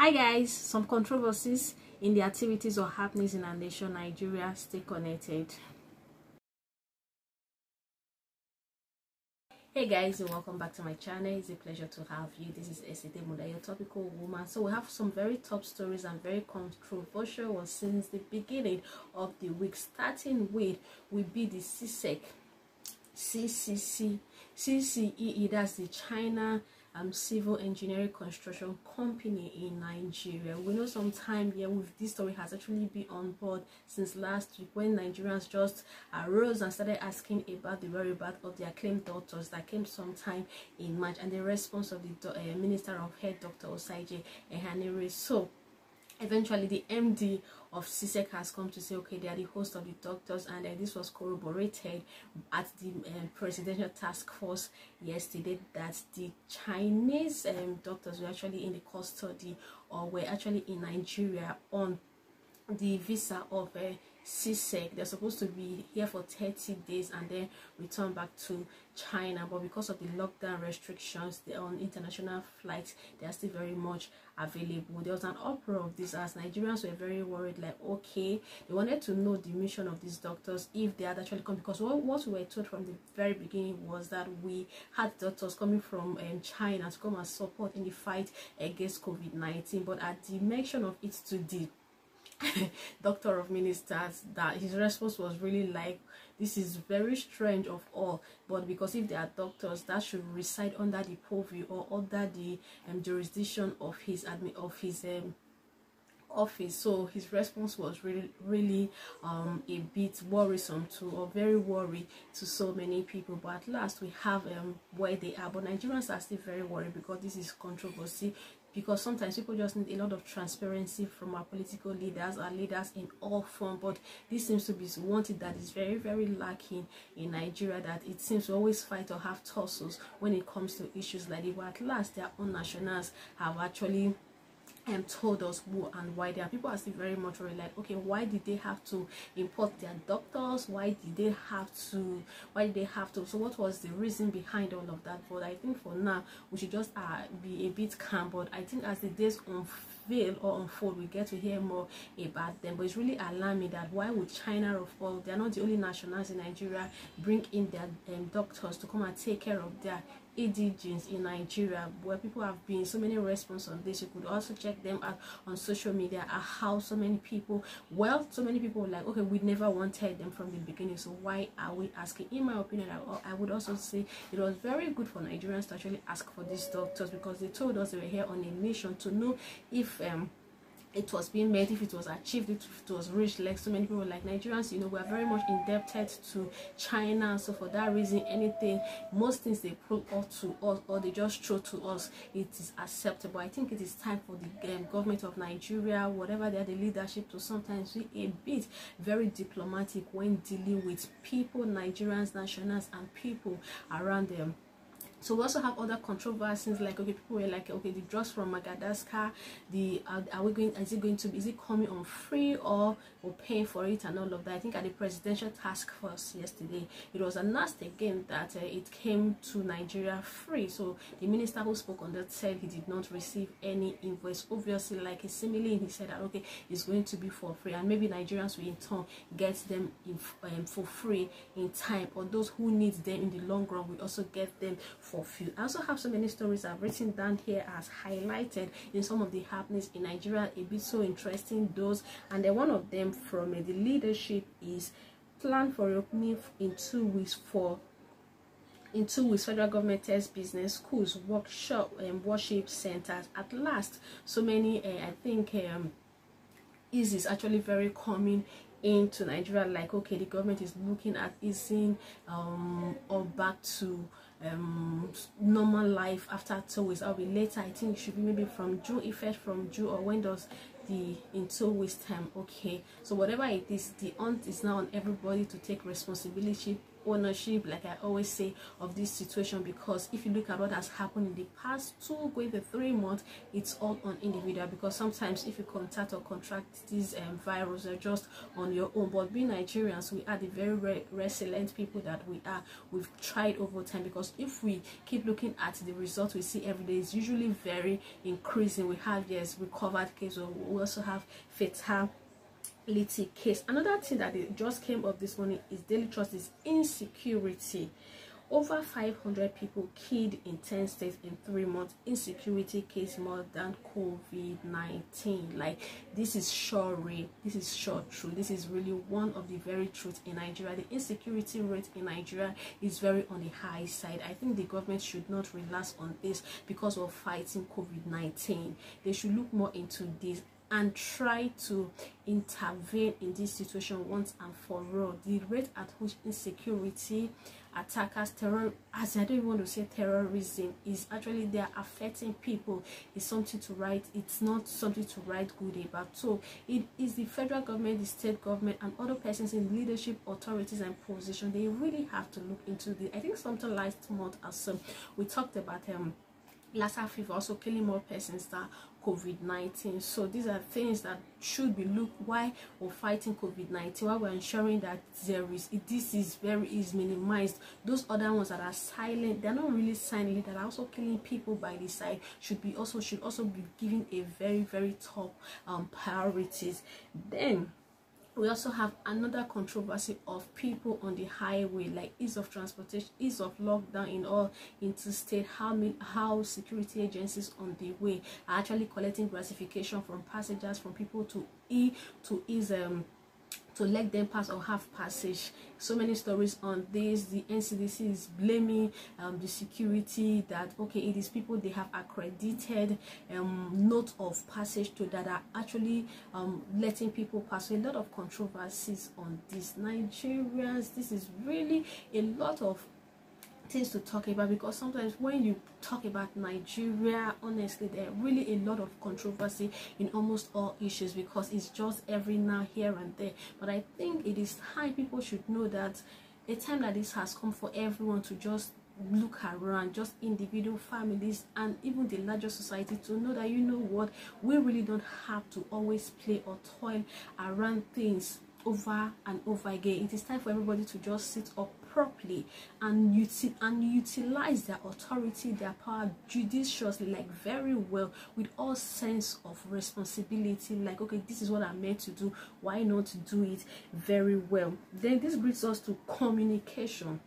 Hi guys, some controversies in the activities or happenings in our nation, Nigeria. Stay connected. Hey guys, and welcome back to my channel. It's a pleasure to have you. This is Ccecc, your topical woman. So we have some very top stories and very controversial ones since the beginning of the week, starting with will be the Ccecc, Ccecc, that's the China civil engineering construction company in Nigeria. We know sometime here with this story has actually been on board since last week when Nigerians just arose and started asking about the whereabouts of their claimed daughters that came sometime in March, and the response of the Minister of Health, Dr. Ccecc. So eventually the MD of Ccecc has come to say, okay, they are the host of the doctors, and this was corroborated at the presidential task force yesterday that the Chinese doctors were actually in the custody or were actually in Nigeria on the visa of Ccecc. They're supposed to be here for 30 days and then return back to China, but because of the lockdown restrictions on international flights, they are still very much available. There was an uproar of this as Nigerians were very worried, like, okay, they wanted to know the mission of these doctors, if they had actually come, because what we were told from the very beginning was that we had doctors coming from China to come and support in the fight against COVID-19, but at the mention of it to the Doctor of Ministers, that his response was really like, this is very strange of all, but because if they are doctors, that should reside under the purview or under the jurisdiction of his office. So his response was really a bit worrisome to, or very worried to so many people. But at last we have where they are, but Nigerians are still very worried because this is controversy, because sometimes people just need a lot of transparency from our political leaders, our leaders in all forms. But this seems to be one thing that is very lacking in Nigeria, that it seems to always fight or have tussles when it comes to issues like this. But at last their own nationals have actually told us who and why. There are people are still very much worried, like, okay, why did they have to import their doctors? Why did they have to so what was the reason behind all of that? But I think for now we should just be a bit calm. But I think as the days unveil or unfold, we get to hear more about them. But it's really alarming that why would China, of all, they are not the only nationals in Nigeria, bring in their doctors to come and take care of their indigenous in Nigeria, where people have been so many responses on this. You could also check them out on social media, how so many people were like, okay, we never wanted them from the beginning, so why are we asking? In my opinion, I would also say it was very good for Nigerians to actually ask for these doctors, because they told us they were here on a mission to know if it was being made, if it was achieved, if it was reached. Like so many people like Nigerians, you know, we are very much indebted to China, so for that reason, most things they put out to us or they just throw to us, it is acceptable. I think it is time for the government of Nigeria, whatever they are, the leadership, to sometimes be a bit very diplomatic when dealing with people, Nigerians, nationals, and people around them. So we also have other controversies, like, okay, people were like, okay, the drugs from Madagascar, is it coming on free or we're paying for it and all of that. I think at the presidential task force yesterday, it was announced again that it came to Nigeria free. So the minister who spoke on that said he did not receive any invoice. Obviously, like a simile, he said that, okay, it's going to be for free, and maybe Nigerians will in turn get them for free in time, or those who need them in the long run will also get them for free. I also have so many stories I've written down here as highlighted in some of the happenings in Nigeria, a bit so interesting those, and then one of them from the leadership is plan for reopening in 2 weeks federal government test business schools, workshop and worship centers. At last, so many I think ease is actually very common into Nigeria, like, okay, the government is looking at easing or back to normal life after 2 weeks. I'll be later, I think it should be maybe from June, effect from June, or when does the in 2 weeks time. Okay, so whatever it is, the aunt is now on everybody to take responsibility ownership, like I always say, of this situation, because if you look at what has happened in the past 2 going to 3 months, it's all on individual. Because sometimes if you contact or contract these virus, they're just on your own. But being Nigerians, we are the very resilient people that we are. We've tried over time, because if we keep looking at the results we see every day, it's usually very increasing. We have, yes, recovered cases, we also have fatality case. Another thing that it just came up this morning is daily trust is insecurity. Over 500 people killed in 10 states in 3 months. Insecurity case more than COVID-19. Like, this is sure real. This is sure true. This is really one of the very truth in Nigeria. The insecurity rate in Nigeria is very on the high side. I think the government should not relax on this because of fighting COVID-19. They should look more into this and try to intervene in this situation once and for all. The rate at which insecurity, attackers, terror, as I don't even want to say terrorism, is actually they are affecting people, is something to write. It's not something to write good about. So it is the federal government, the state government, and other persons in leadership, authorities, and position. They really have to look into this. I think something last month, as we talked about Lassa fever also killing more persons than COVID-19. So these are things that should be looked why we're fighting COVID-19, why we're ensuring that this is minimized. Those other ones that are silent, they're not really silent, that are also killing people by the side, should also be given a very top priorities. Then we also have another controversy of people on the highway, like ease of transportation, ease of lockdown in all interstate, how security agencies on the way are actually collecting gratification from passengers, from people to let them pass or have passage. So many stories on this. The NCDC is blaming the security that, okay, it is people they have accredited note of passage to that are actually letting people pass. So a lot of controversies on this. Nigerians, this is really a lot of things to talk about, because sometimes when you talk about Nigeria, honestly, there are really a lot of controversy in almost all issues, because it's just every now, here and there. But I think it is time people should know that a time like this has come for everyone to just look around, just individual families and even the larger society, to know that, you know what, we really don't have to always play or toil around things over and over again. It is time for everybody to just sit up properly and utilize their authority, their power judiciously, like very well, with all sense of responsibility. Like, okay, this is what I'm meant to do, why not do it very well? Then this brings us to communication,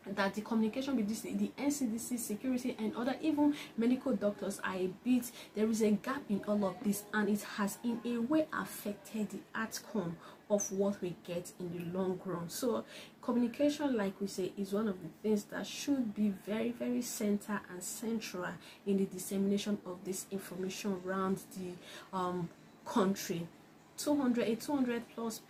that the communication between the NCDC, security, and other even medical doctors are a bit, there is a gap in all of this, and it has in a way affected the outcome of what we get in the long run. So communication, like we say, is one of the things that should be very center and central in the dissemination of this information around the country. 200 plus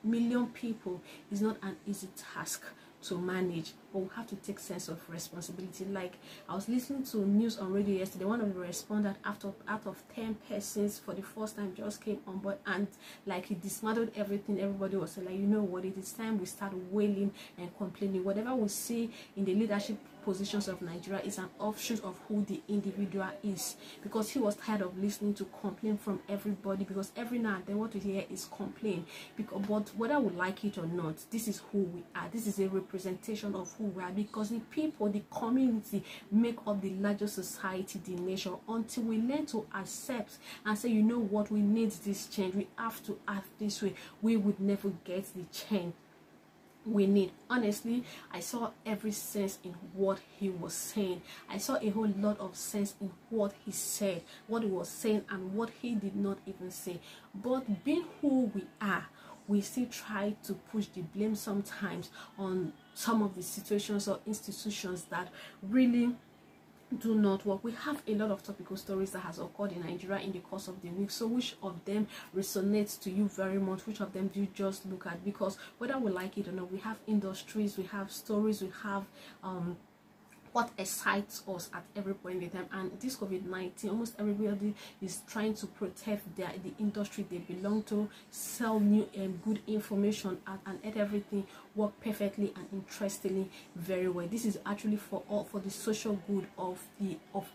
million people is not an easy task to manage, but we have to take sense of responsibility. Like, I was listening to news on radio yesterday, one of the respondents out of 10 persons for the first time just came on board, and like he dismantled everything. Everybody was like, you know what, it is time we start wailing and complaining. Whatever we see in the leadership positions of Nigeria is an offshoot of who the individual is, because he was tired of listening to complaint from everybody, because every now and then what we hear is complaint. But whether we like it or not, this is who we are. This is a representation of who we are, because the people, the community, make up the larger society, the nation. Until we learn to accept and say, you know what, we need this change, we have to act this way, we would never get the change we need. Honestly, I saw every sense in what he was saying. I saw a whole lot of sense in what he said, what he was saying, and what he did not even say. But being who we are, we still try to push the blame sometimes on some of the situations or institutions that really do not work. We have a lot of topical stories that has occurred in Nigeria in the course of the week. So which of them resonates to you very much? Which of them do you just look at? Because whether we like it or not, we have industries, we have stories, we have what excites us at every point in time. And this COVID-19, almost everybody is trying to protect the industry they belong to, sell new and good information, and let everything work perfectly and interestingly very well. This is actually for the social good of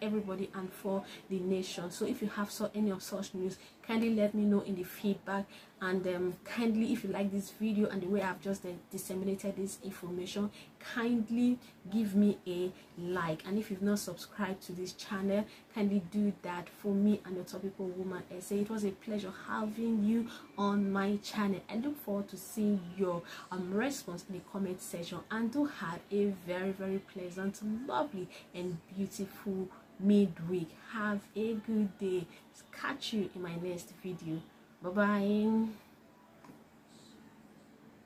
everybody and for the nation. So if you have any of such news, kindly let me know in the feedback. And kindly, if you like this video and the way I've just disseminated this information, kindly give me a like. And if you've not subscribed to this channel, kindly do that for me and the Topical Woman Essay. It was a pleasure having you on my channel. I look forward to seeing your response in the comment section. And do have a very, very pleasant, lovely and beautiful midweek. Have a good day. Catch you in my next video. Bye bye.